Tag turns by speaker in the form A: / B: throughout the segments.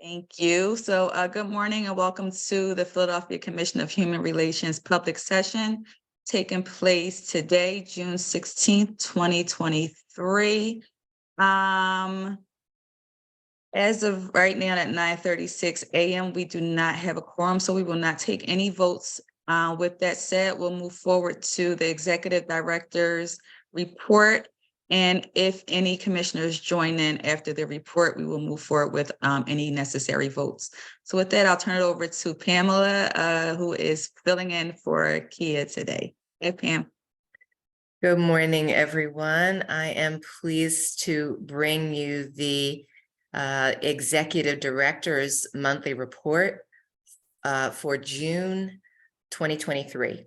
A: Thank you. So good morning and welcome to the Philadelphia Commission of Human Relations public session taking place today, June 16th, 2023. As of right now at 9:36 a.m., we do not have a quorum, so we will not take any votes. With that said, we'll move forward to the executive director's report. And if any commissioners join in after the report, we will move forward with any necessary votes. So with that, I'll turn it over to Pamela, who is filling in for Kia today. Hey, Pam.
B: Good morning, everyone. I am pleased to bring you the Executive Director's monthly report for June 2023.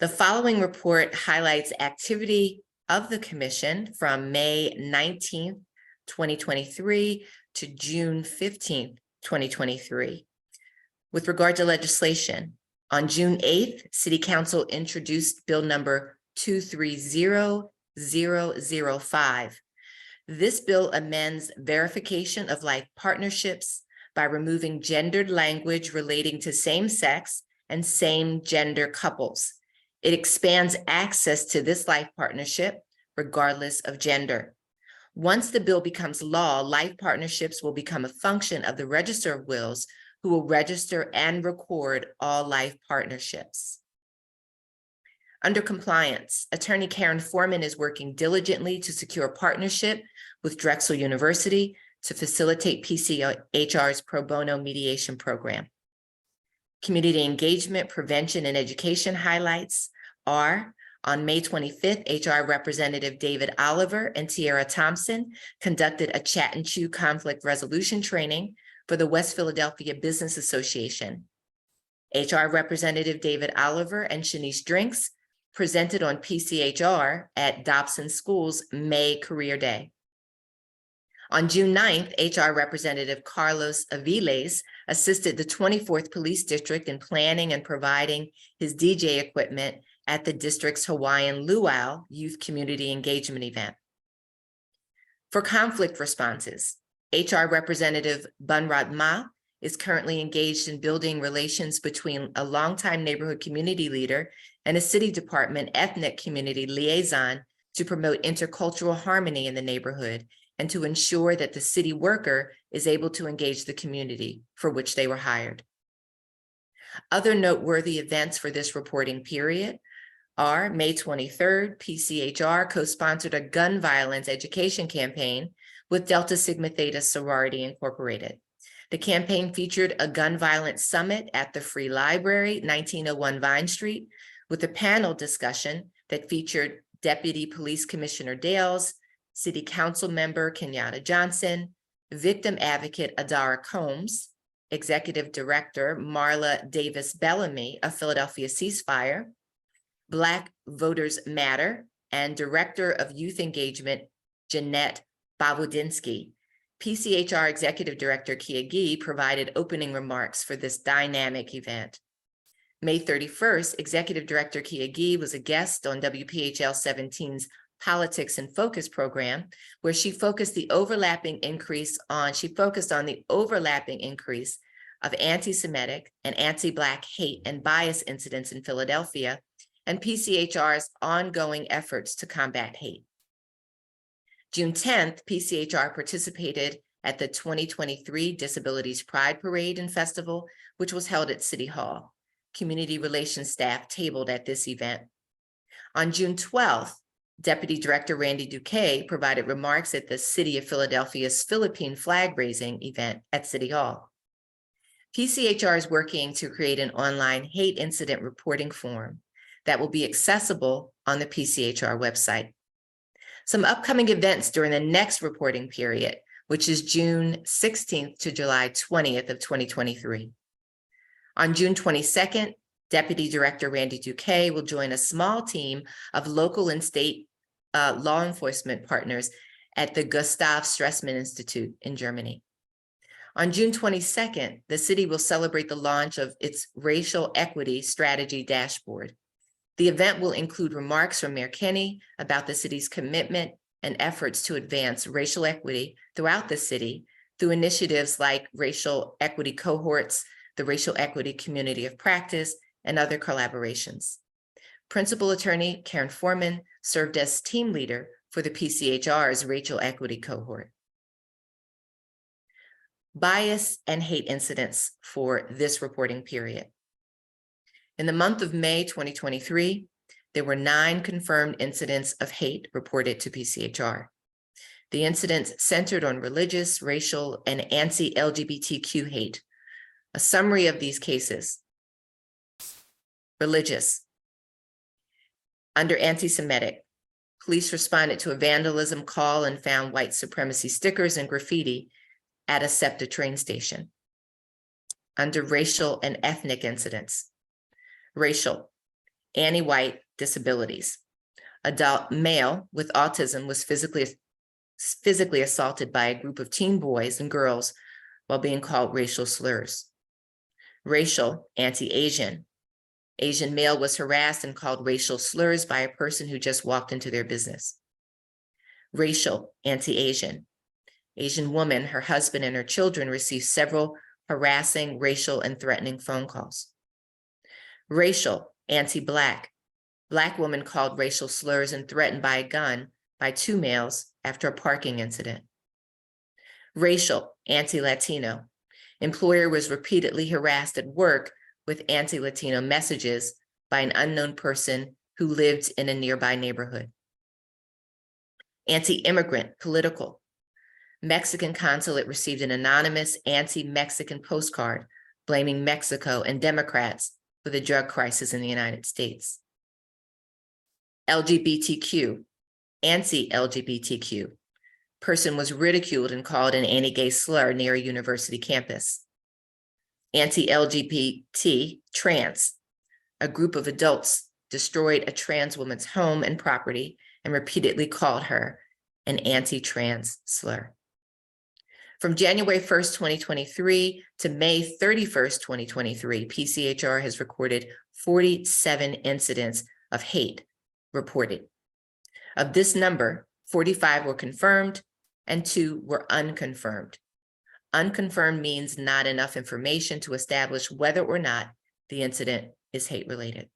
B: The following report highlights activity of the Commission from May 19th, 2023 to June 15th, 2023. With regard to legislation, on June 8th, City Council introduced Bill number 230005. This bill amends verification of life partnerships by removing gendered language relating to same-sex and same-gender couples. It expands access to this life partnership regardless of gender. Once the bill becomes law, life partnerships will become a function of the Register of Wills, who will register and record all life partnerships. Under compliance, Attorney Karen Foreman is working diligently to secure a partnership with Drexel University to facilitate PCHR's pro bono mediation program. Community engagement, prevention, and education highlights are: on May 25th, HR Representative David Oliver and Tiara Thompson conducted a chat and chew conflict resolution training for the West Philadelphia Business Association. HR Representative David Oliver and Shanice Drinks presented on PCHR at Dobson School's May Career Day. On June 9th, HR Representative Carlos Aviles assisted the 24th Police District in planning and providing his DJ equipment at the district's Hawaiian Luau Youth Community Engagement event. For conflict responses, HR Representative Bunrod Ma is currently engaged in building relations between a longtime neighborhood community leader and a city department ethnic community liaison to promote intercultural harmony in the neighborhood and to ensure that the city worker is able to engage the community for which they were hired. Other noteworthy events for this reporting period are: May 23rd, PCHR co-sponsored a gun violence education campaign with Delta Sigma Theta Sorority Incorporated. The campaign featured a gun violence summit at the Free Library, 1901 Vine Street, with a panel discussion that featured Deputy Police Commissioner Dales, City Council Member Kenyatta Johnson, Victim Advocate Adara Combs, Executive Director Marla Davis Bellamy of Philadelphia Ceasefire, Black Voters Matter, and Director of Youth Engagement Jeanette Babudinsky. PCHR Executive Director Kia Gee provided opening remarks for this dynamic event. May 31st, Executive Director Kia Gee was a guest on WPHL 17's Politics in Focus program, where she focused on the overlapping increase of anti-Semitic and anti-Black hate and bias incidents in Philadelphia and PCHR's ongoing efforts to combat hate. June 10th, PCHR participated at the 2023 Disabilities Pride Parade and Festival, which was held at City Hall. Community relations staff tabled at this event. On June 12th, Deputy Director Randy Duque provided remarks at the City of Philadelphia's Philippine flag raising event at City Hall. PCHR is working to create an online hate incident reporting form that will be accessible on the PCHR website. Some upcoming events during the next reporting period, which is June 16th to July 20th of 2023. On June 22nd, Deputy Director Randy Duque will join a small team of local and state law enforcement partners at the Gustav Stresemann Institute in Germany. On June 22nd, the city will celebrate the launch of its Racial Equity Strategy Dashboard. The event will include remarks from Mayor Kenney about the city's commitment and efforts to advance racial equity throughout the city through initiatives like racial equity cohorts, the Racial Equity Community of Practice, and other collaborations. Principal Attorney Karen Foreman served as team leader for the PCHR's Racial Equity Cohort. Bias and hate incidents for this reporting period. In the month of May 2023, there were 9 confirmed incidents of hate reported to PCHR. The incidents centered on religious, racial, and anti-LGBTQ hate. A summary of these cases. Religious. Under anti-Semitic, police responded to a vandalism call and found white supremacy stickers and graffiti at a SEPTA train station. Under racial and ethnic incidents. Racial, anti-white disabilities. Adult male with autism was physically assaulted by a group of teen boys and girls while being called racial slurs. Racial, anti-Asian. Asian male was harassed and called racial slurs by a person who just walked into their business. Racial, anti-Asian. Asian woman, her husband, and her children received several harassing, racial, and threatening phone calls. Racial, anti-Black. Black woman called racial slurs and threatened by a gun by 2 males after a parking incident. Racial, anti-Latino. Employer was repeatedly harassed at work with anti-Latino messages by an unknown person who lived in a nearby neighborhood. Anti-immigrant, political. Mexican consulate received an anonymous anti-Mexican postcard blaming Mexico and Democrats for the drug crisis in the United States. LGBTQ, anti-LGBTQ. Person was ridiculed and called an anti-gay slur near a university campus. Anti-LGBT, trans. A group of adults destroyed a trans woman's home and property and repeatedly called her an anti-trans slur. From January 1st, 2023 to May 31st, 2023, PCHR has recorded 47 incidents of hate reported. Of this number, 45 were confirmed and 2 were unconfirmed. Unconfirmed means not enough information to establish whether or not the incident is hate-related.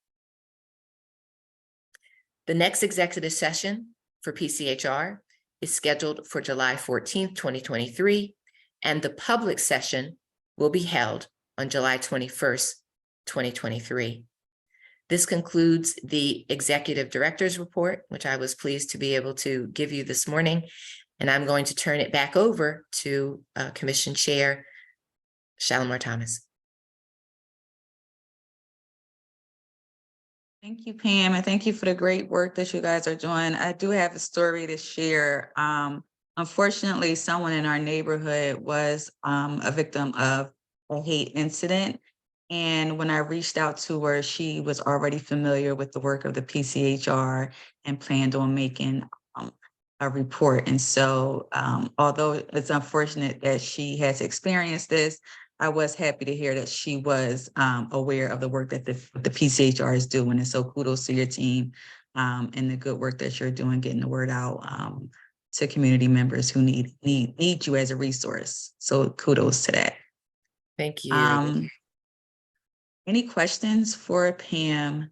B: The next executive session for PCHR is scheduled for July 14th, 2023, and the public session will be held on July 21st, 2023. This concludes the Executive Director's Report, which I was pleased to be able to give you this morning. And I'm going to turn it back over to Commission Chair Shalimar Thomas.
A: Thank you, Pam, and thank you for the great work that you guys are doing. I do have a story to share. Unfortunately, someone in our neighborhood was a victim of a hate incident. And when I reached out to her, she was already familiar with the work of the PCHR and planned on making a report. And so although it's unfortunate that she has experienced this, I was happy to hear that she was aware of the work that the PCHR is doing. And so kudos to your team and the good work that you're doing, getting the word out to community members who need you as a resource. So kudos to that.
B: Thank you.
A: Any questions for Pam?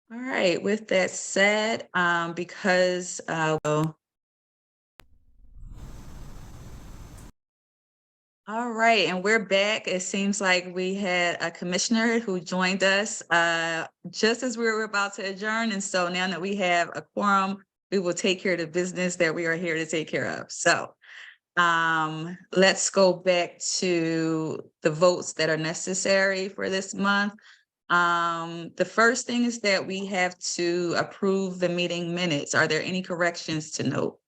A: All right, with that said, because all right, and we're back. It seems like we had a commissioner who joined us just as we were about to adjourn. And so now that we have a quorum, we will take care of the business that we are here to take care of. So let's go back to the votes that are necessary for this month. The first thing is that we have to approve the meeting minutes. Are there any corrections to note?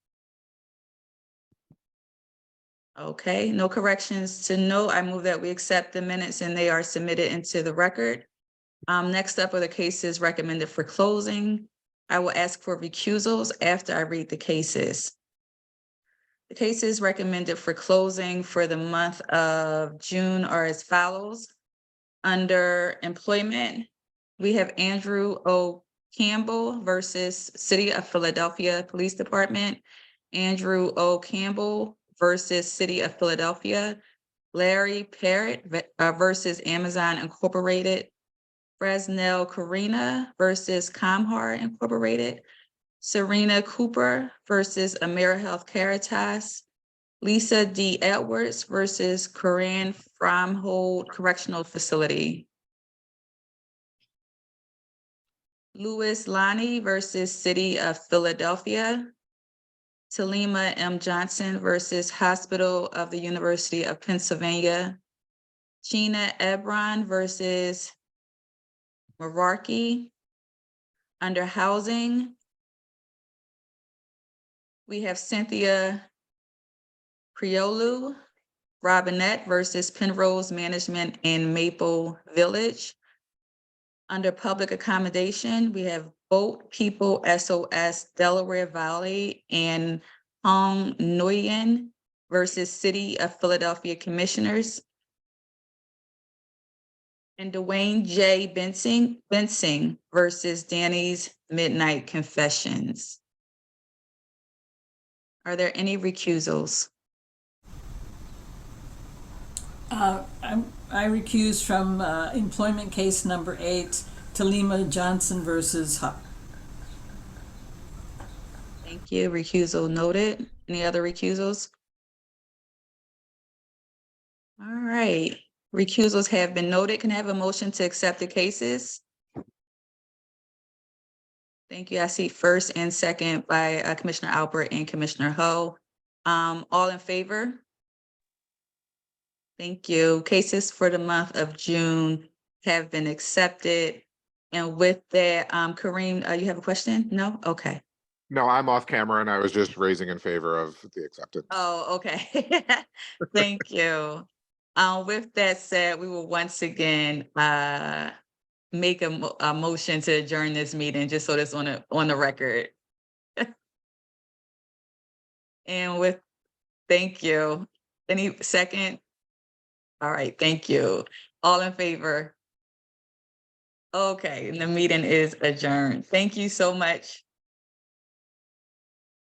A: Okay, no corrections to note. I move that we accept the minutes and they are submitted into the record. Next up are the cases recommended for closing. I will ask for recusals after I read the cases. The cases recommended for closing for the month of June are as follows. Under employment, we have Andrew O. Campbell versus City of Philadelphia Police Department. Andrew O. Campbell versus City of Philadelphia, Larry Parrott versus Amazon Incorporated, Fresnel Karina versus Comhar Incorporated, Serena Cooper versus AmeriHealth Caritas, Lisa D. Edwards versus Corinne Fromhold Correctional Facility, Louis Lonnie versus City of Philadelphia, Talima M. Johnson versus Hospital of the University of Pennsylvania, Gina Ebron versus Meraki. Under housing, we have Cynthia Priolu, Robinette versus Penrose Management in Maple Village. Under public accommodation, we have Boat People SOS Delaware Valley and Hong Nguyen versus City of Philadelphia Commissioners. And Dwayne J. Bensing versus Danny's Midnight Confessions. Are there any recusals?
C: I recuse from employment case number 8, Talima Johnson versus Huck.
A: Thank you. Recusal noted. Any other recusals? All right. Recusals have been noted. Can I have a motion to accept the cases? Thank you. I see first and second by Commissioner Albert and Commissioner Ho. All in favor? Thank you. Cases for the month of June have been accepted. And with that, Kareem, you have a question? No? Okay.
D: No, I'm off camera and I was just raising in favor of the acceptance.
A: Oh, okay. Thank you. With that said, we will once again make a motion to adjourn this meeting, just so that's on the record. And thank you. Any second? All right, thank you. All in favor? Okay, and the meeting is adjourned. Thank you so much.